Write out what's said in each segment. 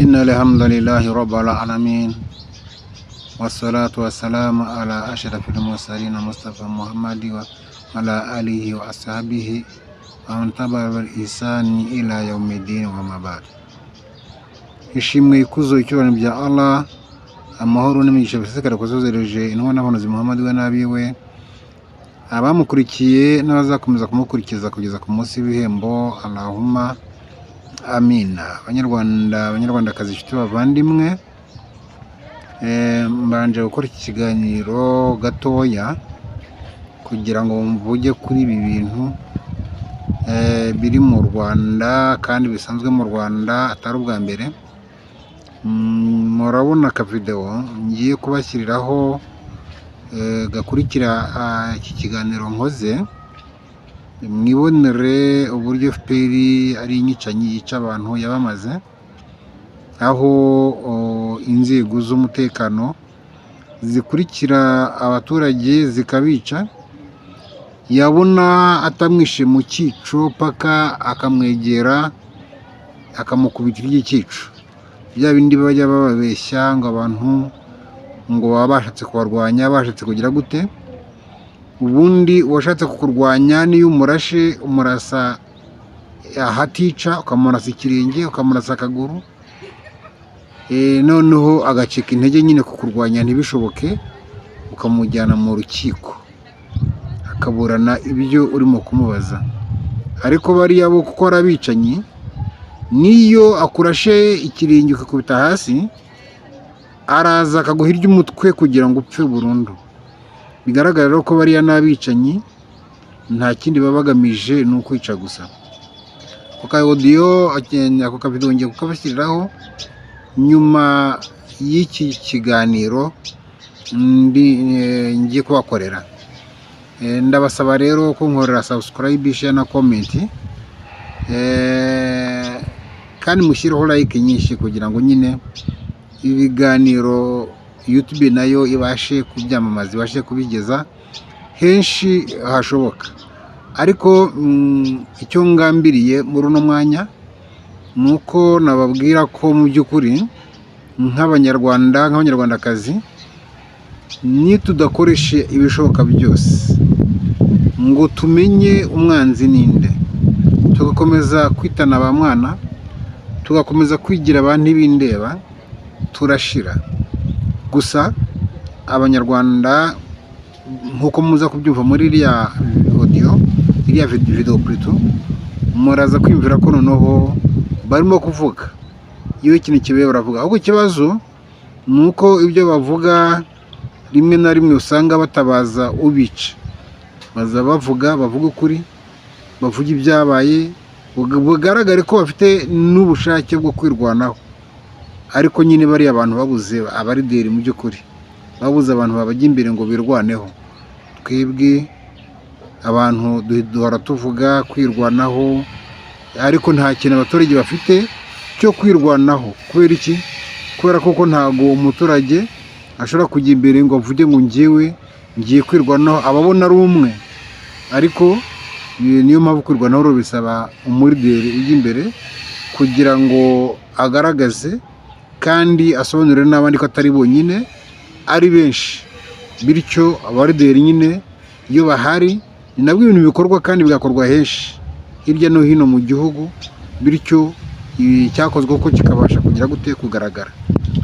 إن الحمد لله رب العالمين والصلاة والسلام على أشرف المرسلين مصطفى محمد وعلى آله وأصحابه ومن تبع بالإحسان إلى يوم الدين وما بعد. ishimwe ikuzo icyubahiro bya Allah, amahoro n'imigisha bisekera kuzozereje intumwa n'abahanuzi Muhammad we n'abiwe, abamukurikiye n'abazakomeza kumukurikiza kugeza ku munsi w'ibihembo. Allahumma amina. Abanyarwandakazi, inshuti bavandimwe, mbanje gukora iki kiganiro gatoya kugira ngo mvuge kuri ibi bintu biri mu Rwanda kandi bisanzwe mu Rwanda atari ubwa mbere. Murabona aka video ngiye kubashyiriraho gakurikira iki kiganiro nkoze, mwibonere uburyo FPR ari inyicanyi yica abantu yabamaze, aho inzego z'umutekano zikurikira abaturage zikabica, yabona atamwishe mu cyico paka akamwegera akamukubitira igikico. Bya bindi bajya bababeshya ngo abantu ngo baba bashatse kubarwanya, bashatse kugira gute. Ubundi uwashatse kukurwanya niyo umurashe umurasa ahatica, ukamurasa ikirenge, ukamurasa akaguru, noneho agacika intege nyine kukurwanya ntibishoboke, ukamujyana mu rukiko akaburana ibyo urimo kumubaza. Ariko bariya bo kuko ari abicanyi, niyo akurashe ikirenge ukakubita hasi, araza akaguhirya umutwe kugira ngo upfe burundu. Bigaragara ko bariya n'abicanyi, nta kindi baba bagamije ni ukwica gusa. Ako audio ako kavideo ngiye kukabashyiriraho nyuma y'iki kiganiro ngiye kubakorera. Ndabasaba rero ko nkorera subscribe, share na comment, kandi mushireho like nyinshi kugira ngo nyine ibiganiro YouTube nayo ibashe kubyamamaza, ibashe kubigeza henshi hashoboka. Ariko icyo ngambiriye muri uno mwanya nuko nababwira ko mu by'ukuri nk'abanyarwandakazi, ni tudakoreshe ibishoboka byose ngo tumenye umwanzi ninde, tugakomeza kwitana ba mwana, tugakomeza kwigira abantu ibindeba, turashira. Gusa abanyarwanda nkuko muza kubyumva muri iriya audio, iriya video plutôt, muraza kwimvira ko noneho barimo kuvuga iyo ikintu kibaye baravuga. Ahubwo ikibazo nuko ibyo bavuga rimwe na rimwe usanga batabaza ubica, baza bavuga ukuri, bavuga ibyabaye, bugaragare ko bafite n'ubushake bwo kwirwanaho. Ariko nyine bari abantu babuze abarideri, mu by'ukuri babuze abantu babajya imbere ngo birwaneho. Twebwe abantu duhora tuvuga kwirwanaho, ariko nta kintu abaturage bafite cyo kwirwanaho. Kubera iki? Kubera koko ntago umuturage ashobora kujya imbere ngo avuge ngo njyewe ngiye kwirwanaho, ababona ari umwe. Ariko niyo mpamvu kwirwanaho bisaba umurideri ujya imbere kugira ngo agaragaze kandi asobanurire n'abandi ko atari bonyine, ari benshi. Bityo abarideri nyine iyo bahari, ni nabwo ibintu bikorwa kandi bigakorwa henshi hirya no hino mu gihugu. Bityo cyakozwe ko kikabasha kugira gute kugaragara.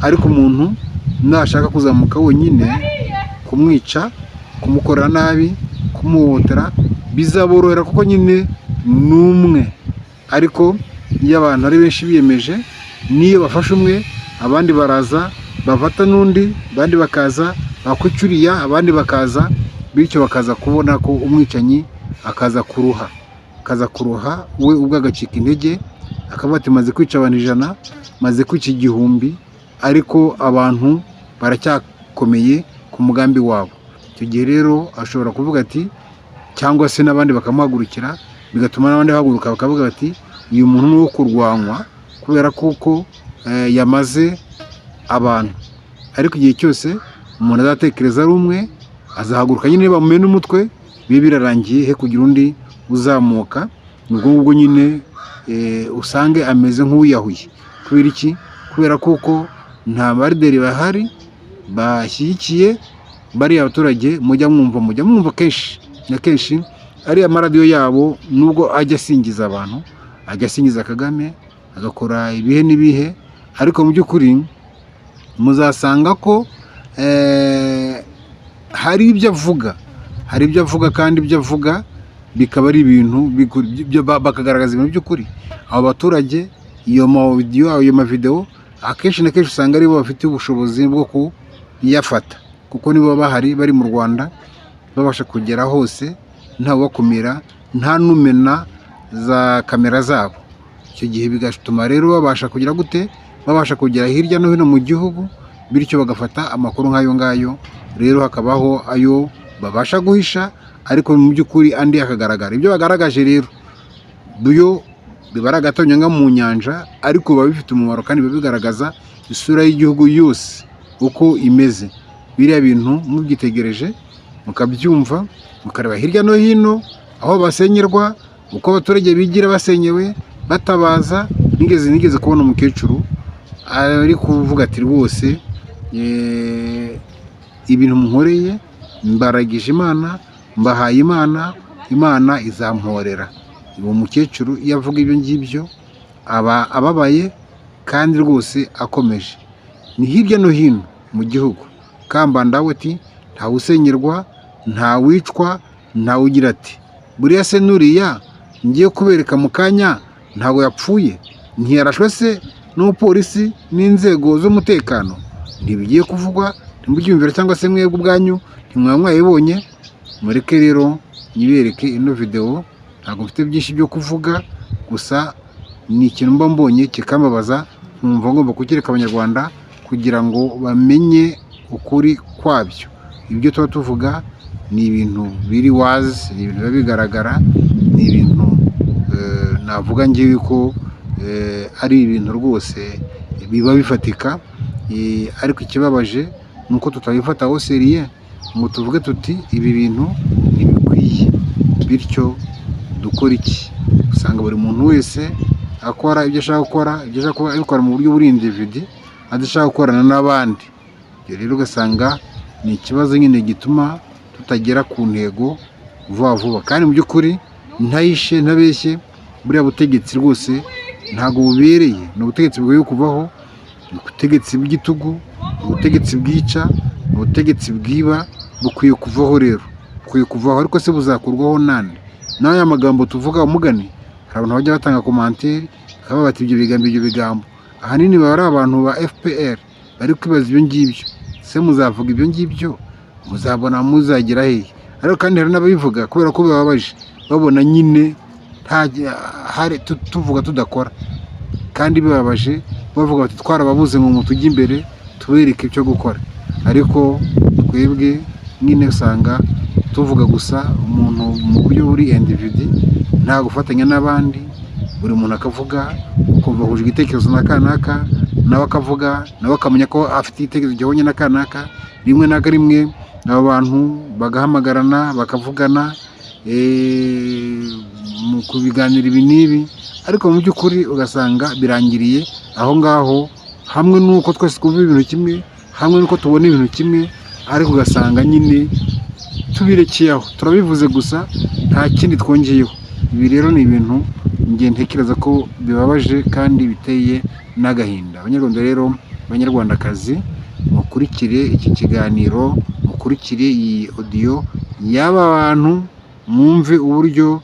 Ariko umuntu nashaka kuzamuka wenyine, kumwica, kumukorera nabi, kumuhotera, bizaborohera kuko nyine n'umwe. Ariko iyo abantu ari benshi biyemeje, niyo bafashe umwe, abandi baraza bafata n'undi, abandi bakaza bakwicuriya, abandi bakaza, bityo bakaza kubona ko umwicanyi akaza kuruha we ubwo agacika intege, akavuga ati maze kwica abantu 100, maze kwica 1000, ariko abantu baracyakomeye ku mugambi wabo. Icyo gihe rero ashobora kuvuga ati, cyangwa se n'abandi bakamuhagurukira, bigatuma n'abandi bahaguruka bakavuga bati uyu muntu ni uwo kurwanywa kubera kuko yamaze abantu. Ariko igihe cyose umuntu azatekereza ari umwe, azahaguruka nyine bamumena umutwe, bibe birarangiye, he kugira undi uzamuka. Ubwo nyine usange ameze nk'uwiyahuye. Kubera iki? kubera kuko nta barideri bahari bashyigikiye bariya abaturage. Mujya mwumva kenshi na kenshi ariya amaradiyo yabo nubwo ajya asingiza abantu, ajya asingiza Kagame, agakora ibihe n'ibihe, ariko mu by'ukuri muzasanga ko hari ibyo avuga kandi ibyo avuga bikaba ari ibintu bakagaragaza ibintu by'ukuri. Abo baturage iyo mavidewo akenshi na kenshi usanga aribo bafite ubushobozi bwo kuyafata, kuko nibo bahari bari mu Rwanda babasha kugera hose ntawe bakumira, nta numena za kamera zabo. Icyo gihe bigatuma rero babasha kugira gute, babasha kugera hirya no hino mu gihugu, bityo bagafata amakuru nk'ayo ngayo. Rero hakabaho ayo babasha guhisha, ariko mu by'ukuri andi akagaragara. Ibyo bagaragaje rero byo bibara agatonyanga mu nyanja, ariko biba bifite umumaro kandi biba bigaragaza isura y'igihugu yose uko imeze. Biriya bintu mubyitegereje mukabyumva, mukareba hirya no hino aho basenyerwa, uko abaturage bigira basenyewe batabaza. Nigeze kubona umukecuru ari kuvuga ati rwose ibintu munkoreye mbaragije Imana, mbahaye Imana izamporera. Uwo mukecuru iyo avuga ibyo ngibyo aba ababaye kandi rwose akomeje. Ni hirya no hino mu gihugu. Kambanda we ati ntawe usenyerwa, ntawe wicwa, ntawe ugira ati buriya se nuriya ngiye kubereka mu kanya ntago yapfuye, ntiyarashwe se n'umupolisi n'inzego z'umutekano? Ntibigiye kuvugwa, ntimubyumvira cyangwa se mwebwe ubwanyu ntimwaba mwayibonye? Mureke rero nibereke ino video. Ntabwo mfite byinshi byo kuvuga, gusa ni ikintu mba mbonye kikambabaza, nkumva ngomba kukereka abanyarwanda kugira ngo bamenye ukuri kwabyo. Ibyo tuba tuvuga ni ibintu biri wazi, ni ibintu biba bigaragara, ni ibintu navuga ngewe ko ari ibintu rwose biba bifatika. Ariko ikibabaje ni uko tutabifataho seriye ngo tuvuge tuti ibi bintu ntibikwiye. Bityo dukora iki? Usanga buri muntu wese akora ibyo ashaka gukora, ibyo ashaka kuba abikora mu buryo buri individu, adashaka gukorana n'abandi. Ibyo rero ugasanga ni ikibazo nyine gituma tutagera ku ntego vuba. Kandi mu by'ukuri ntayishe ntabeshye, buriya butegetsi rwose ntabwo bubereye. Ni ubutegetsi bwo kuvaho, ni ubutegetsi bw'igitugu, ni ubutegetsi bwica, ni ubutegetsi bwiba. Bukwiye kuvaho rero, bukwiye kuvaho. Ariko se buzakurwaho nande? N'aya magambo tuvuga umugani, hari abantu bajya batanga commentaire bakaba bati ibyo bigambo ahanini baba ari abantu ba FPR bari kwibaza ibyo ngibyo. Se muzavuga ibyo ngibyo, muzabona muzagera hehe? Ariko kandi hari n'ababivuga kubera ko bibabaje, babona nyine tuvuga tudakora, kandi bibabaje. Bavuga bati twarababuze ngo mutujye imbere tubereke icyo gukora. Ariko twebwe nyine usanga tuvuga gusa umuntu mu buryo buri individu, nta gufatanya n'abandi. Buri muntu akavuga ukumva huje igitekerezo na kanaka, nawe akavuga, nawe akamenya ko afite igitekerezo gihonye na kanaka. Rimwe na rimwe abo bantu bagahamagarana bakavugana mu kubiganira ibi n'ibi, ariko mu by'ukuri ugasanga birangiriye aho ngaho, hamwe n'uko twese twumva ibintu kimwe, hamwe n'uko tubona ibintu kimwe, ariko ugasanga nyine tubirekeye aho, turabivuze gusa nta kindi twongeyeho. Ibi rero ni ibintu njye ntekereza ko bibabaje kandi biteye n'agahinda. Abanyarwanda rero, abanyarwandakazi, mukurikire iki kiganiro, mukurikire iyi audio y'aba bantu, mwumve uburyo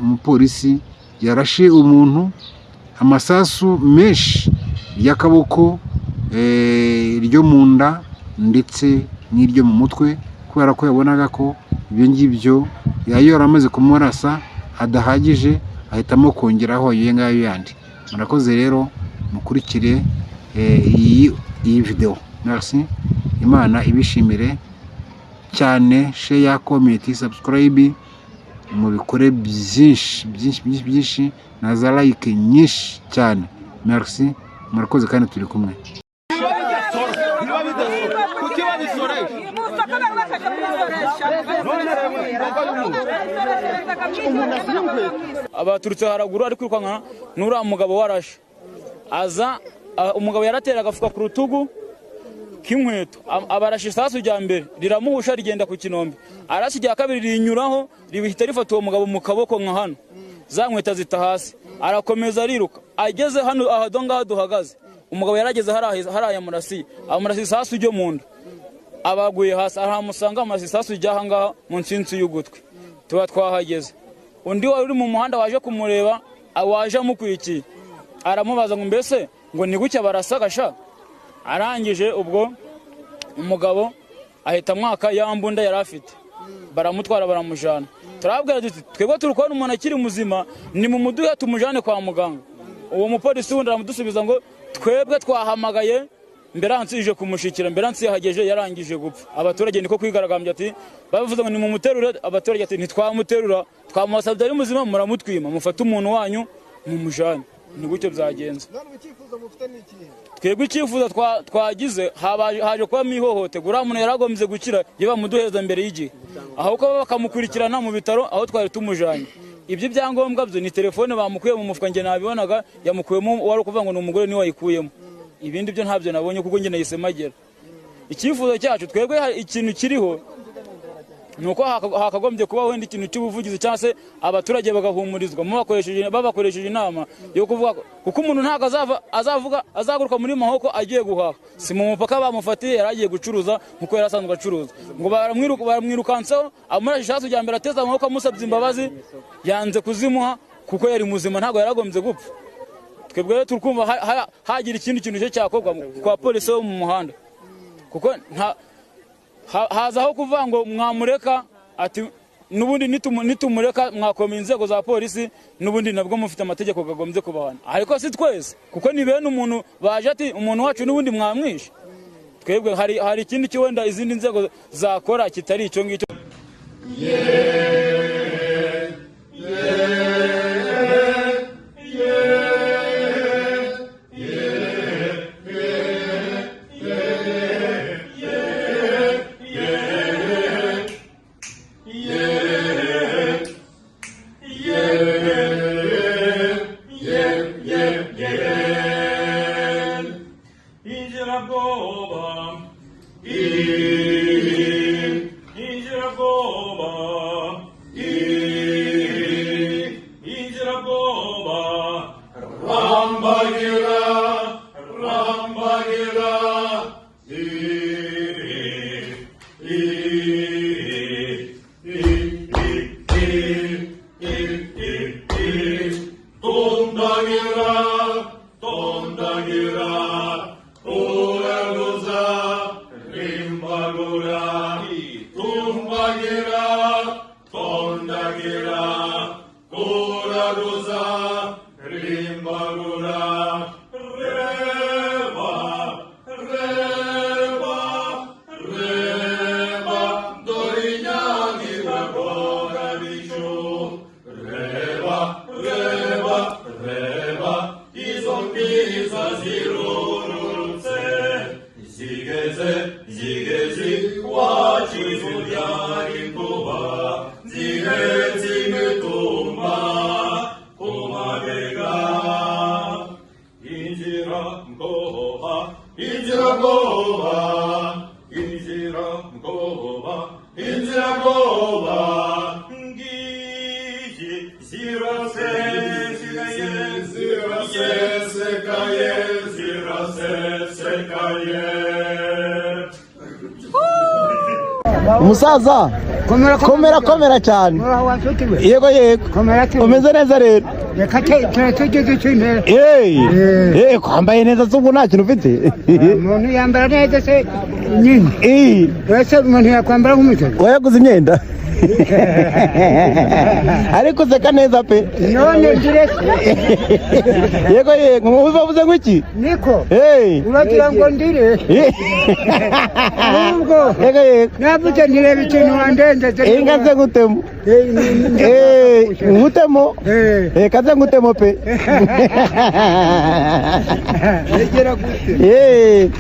umupolisi yarashe umuntu amasasu menshi y'akaboko, iryo mu nda ndetse n'iryo mu mutwe, kubera ko yabonaga ko ibyo ngibyo yayo yaramaze kumurasa adahagije, ahitamo kongeraho iyo ngayo yandi. Murakoze rero, mukurikire iyi video. Merci. Imana ibishimire cyane. Share, comment, subscribe, mubikore byinshi na za like nyinshi cyane. Merci. Murakoze kandi turi kumwe. Abaturutse haraguru ari kwirukanka n'uriya mugabo warashe aza umugabo yaratera agafuka ku rutugu k'inkweto abarashe isasu rya mbere riramuhusha rigenda ku kinombe, arasi rya kabiri rinyuraho ribihita rifata uwo mugabo mu kaboko nka hano, za nkweto zita hasi, arakomeza ariruka ageze hano aho ngaho duhagaze, umugabo yarageze hariya murasiye amurasiye isasu ryo mu nda, abaguye hasi aramusanga amurasiye isasu rya ngaha mu nsinsi y'ugutwi, tuba twahageze. Undi wari uri mu muhanda waje kumureba waje amukurikiye aramubaza ngo mbese ngo ni gucya barasagasha, arangije ubwo umugabo ahita mwaka yambunda yari afite, baramutwara baramujana. Turabwira duti twebwe turi kubona umuntu akiri muzima, ni mu muduhe tumujane kwa muganga. Uwo mupolisi wundi aramudusubiza ngo twebwe twahamagaye mberansi ije kumushikira, mberansi yahageje yarangije gupfa. Abaturage niko kwigaragambya ati bavuze ngo ni mu muterura, abaturage ati ntitwamuterura, twamusabye ari muzima muramutwima, mufate umuntu wanyu mu mujane. Ni gutyo byagenze. Twebwe icyifuzo twagize haje kuba mihohoterwa, uriya muntu yaragombye gukira yiba muduheza mbere y'igihe, aho ko bakamukurikirana mu bitaro aho twari tumujanye. Ibyo byangombwa byo ni telefone bamukuye mu mufuka, nge nabibonaga yamukuyemo, wari kuvuga ngo ni umugore niwe wayikuyemo, ibindi byo ntabyo nabonye kuko nge nahise magera. Icyifuzo cyacu twebwe ikintu kiriho nuko hakagombye kuba wenda ikintu cy'ubuvugizi cyangwa se abaturage bagahumurizwa babakoresheje inama yo kuvuga, kuko umuntu ntago azaguruka muri mahoko agiye guhaha, si mu mupaka bamufatiye yaragiye gucuruza nkuko yarasanzwe acuruza, ngo baramwirukanseho amurashe isasu rya mbere ateza amaboko amusabye imbabazi, yanze kuzimuha kuko yari muzima, ntago yaragombye gupfa. Twebwe turukumva hagira ikindi kintu cyo cyakorwa kwa polisi yo mu muhanda, kuko hazaho kuvuga ngo mwamureka ati nubundi nitumureka mwakomeye inzego za polisi, nubundi nabwo mufite amategeko gagombye kubahana, ariko si twese kuko ni bene umuntu baje ati umuntu wacu nubundi mwamwishe. Twebwe hari ikindi cyo wenda izindi nzego zakora kitari icyo ngicyo. Umusaza komera cyane. Yego komeze neza rero. Reka tugeze cy'imbere. Kwambaye neza se ubu nta kintu ufite. Umuntu yambara neza se nyine. Wese umuntu yakwambara nk'umutwe. Wayaguze imyenda. Ariko seka neza pe. None ngire. Yego muvuze ngo iki? Niko. Uragira ngo ndire. Nubwo. Yego navuze ndireba ikintu wandenze. Inga ze gutemo. Ngutemo. Kaze ngutemo pe. Egera gute.